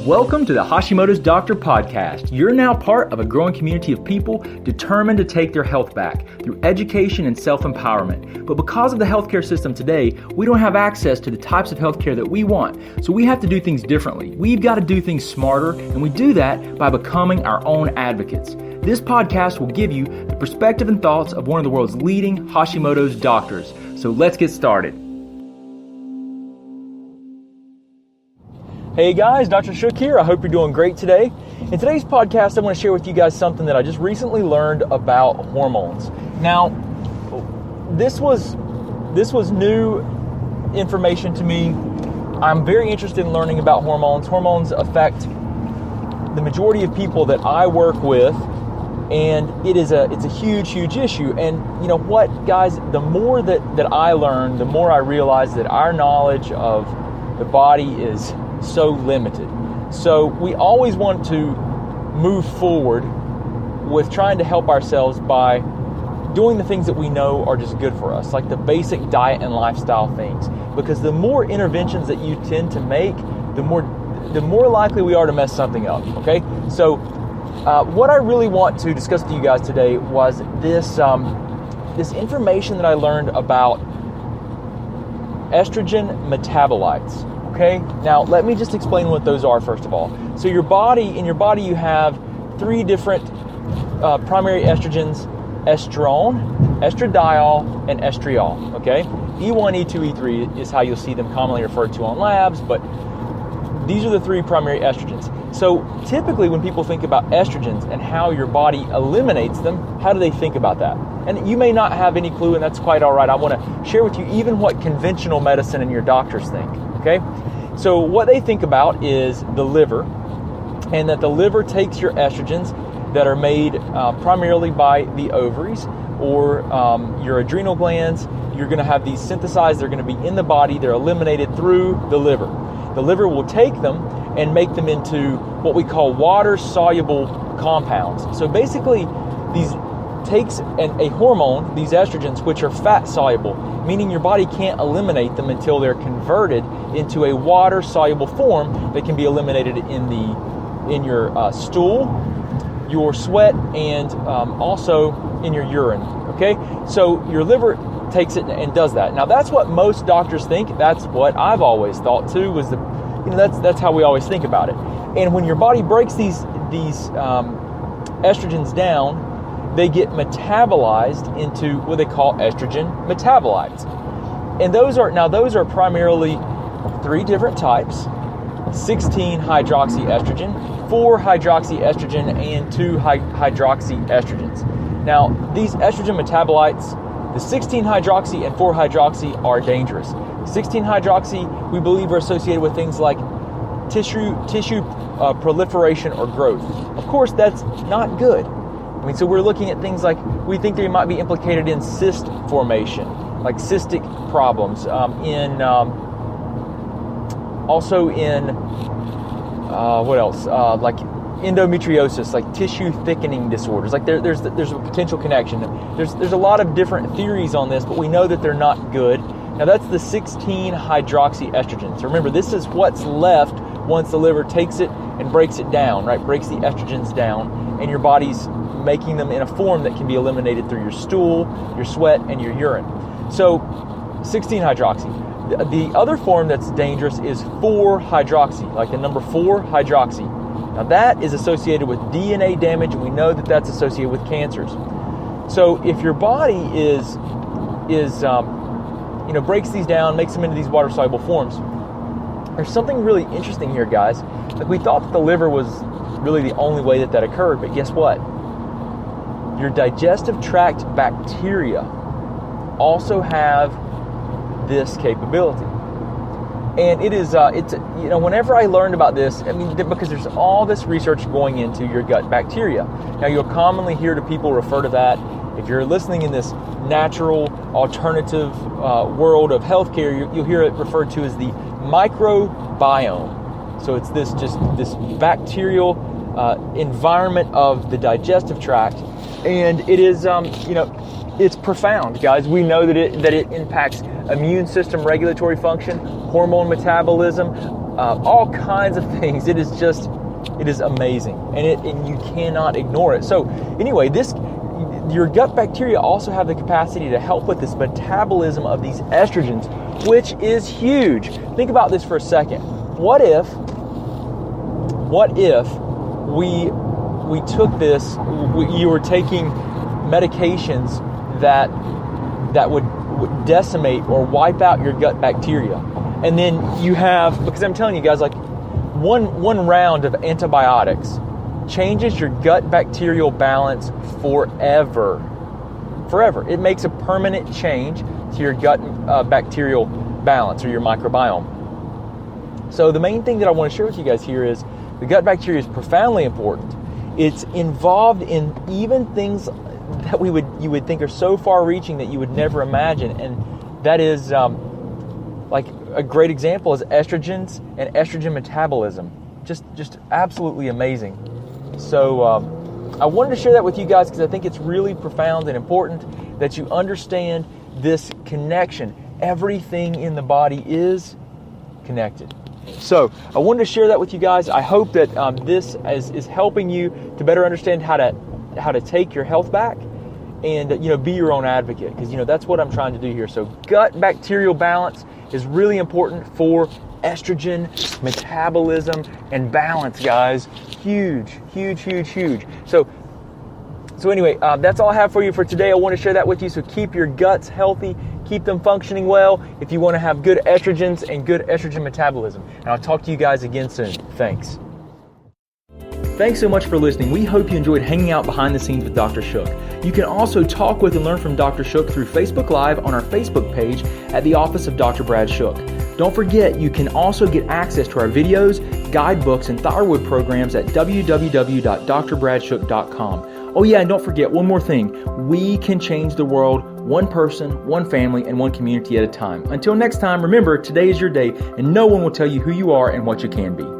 Welcome to the Hashimoto's Doctor Podcast. You're now part of a growing community of people determined to take their health back through education and self-empowerment. But because of the healthcare system today, we don't have access to the types of healthcare that we want. So we have to do things differently. We've got to do things smarter, and we do that by becoming our own advocates. This podcast will give you the perspective and thoughts of one of the world's leading Hashimoto's doctors. So let's get started. Hey guys, Dr. Shook here. I hope you're doing great today. In today's podcast, I want to share with you guys something that I just recently learned about hormones. Now, this was new information to me. I'm very interested in learning about hormones. Hormones affect the majority of people that I work with, and it's a huge issue. And you know what, guys, the more that I learn, the more I realize that our knowledge of the body is so limited. So we always want to move forward with trying to help ourselves by doing the things that we know are just good for us, like the basic diet and lifestyle things. Because the more interventions that you tend to make, the more likely we are to mess something up. Okay, so what I really want to discuss with you guys today was this information that I learned about estrogen metabolites. Okay, now let me just explain what those are first of all. So in your body you have three different primary estrogens: estrone, estradiol, and estriol. Okay, E1, E2, E3 is how you'll see them commonly referred to on labs, but these are the three primary estrogens. So typically when people think about estrogens and how your body eliminates them, how do they think about that? And you may not have any clue, and that's quite all right. I want to share with you even what conventional medicine and your doctors think. Okay, so what they think about is the liver, and that the liver takes your estrogens that are made primarily by the ovaries or your adrenal glands. You're going to have these synthesized. They're going to be in the body. They're eliminated through the liver. The liver will take them and make them into what we call water-soluble compounds. So basically, these takes a hormone, these estrogens, which are fat-soluble, meaning your body can't eliminate them until they're converted into a water-soluble form that can be eliminated in your stool, your sweat, and also in your urine. Okay, so your liver takes it and does that. Now that's what most doctors think. That's what I've always thought too. That's how we always think about it. And when your body breaks these estrogens down, they get metabolized into what they call estrogen metabolites. And those are primarily three different types: 16-hydroxyestrogen, 4-hydroxyestrogen, and 2-hydroxyestrogens. Now, these estrogen metabolites, the 16-hydroxy and 4-hydroxy, are dangerous. 16-hydroxy, we believe, are associated with things like tissue proliferation or growth. Of course, that's not good. I mean, so we're looking at things like, we think they might be implicated in cyst formation, like cystic problems, like endometriosis, like tissue thickening disorders. Like there's a potential connection. There's a lot of different theories on this, but we know that they're not good. Now that's the 16-hydroxyestrogen. So remember, this is what's left once the liver takes it and breaks it down, right? Breaks the estrogens down, and your body's making them in a form that can be eliminated through your stool, your sweat, and your urine. So 16-hydroxy. The other form that's dangerous is 4-hydroxy, like the number 4-hydroxy. Now that is associated with DNA damage, and we know that that's associated with cancers. So if your body breaks these down, makes them into these water-soluble forms, there's something really interesting here, guys. Like, we thought that the liver was really the only way that occurred, but guess what? Your digestive tract bacteria also have this capability. And it is, whenever I learned about this, I mean, because there's all this research going into your gut bacteria. Now, you'll commonly hear people refer to that. If you're listening in this natural, alternative world of healthcare, you'll hear it referred to as the microbiome. So it's this bacterial environment of the digestive tract, and it is, it's profound, guys. We know that it impacts immune system regulatory function, hormone metabolism, all kinds of things. It is amazing, and you cannot ignore it. So anyway, your gut bacteria also have the capacity to help with this metabolism of these estrogens, which is huge. Think about this for a second. What if we took this, you were taking medications that would decimate or wipe out your gut bacteria, and then you have, because I'm telling you guys, like one round of antibiotics changes your gut bacterial balance forever. It makes a permanent change to your gut bacterial balance, or your microbiome. So the main thing that I want to share with you guys here is the gut bacteria is profoundly important. It's involved in even things that you would think are so far-reaching that you would never imagine, and that is like a great example is estrogens and estrogen metabolism. Just absolutely amazing. So I wanted to share that with you guys because I think it's really profound and important that you understand this connection. Everything in the body is connected. So I wanted to share that with you guys. I hope that this is helping you to better understand how to take your health back and be your own advocate, because that's what I'm trying to do here. So gut bacterial balance is really important for estrogen metabolism and balance, guys. Huge. So anyway, that's all I have for you for today. I want to share that with you. So keep your guts healthy, keep them functioning well if you want to have good estrogens and good estrogen metabolism. And I'll talk to you guys again soon. Thanks. Thanks so much for listening. We hope you enjoyed hanging out behind the scenes with Dr. Shook. You can also talk with and learn from Dr. Shook through Facebook Live on our Facebook page at the Office of Dr. Brad Shook. Don't forget, you can also get access to our videos, guidebooks, and thyroid programs at www.drbradshook.com. Oh yeah, and don't forget one more thing. We can change the world one person, one family, and one community at a time. Until next time, remember, today is your day, and no one will tell you who you are and what you can be.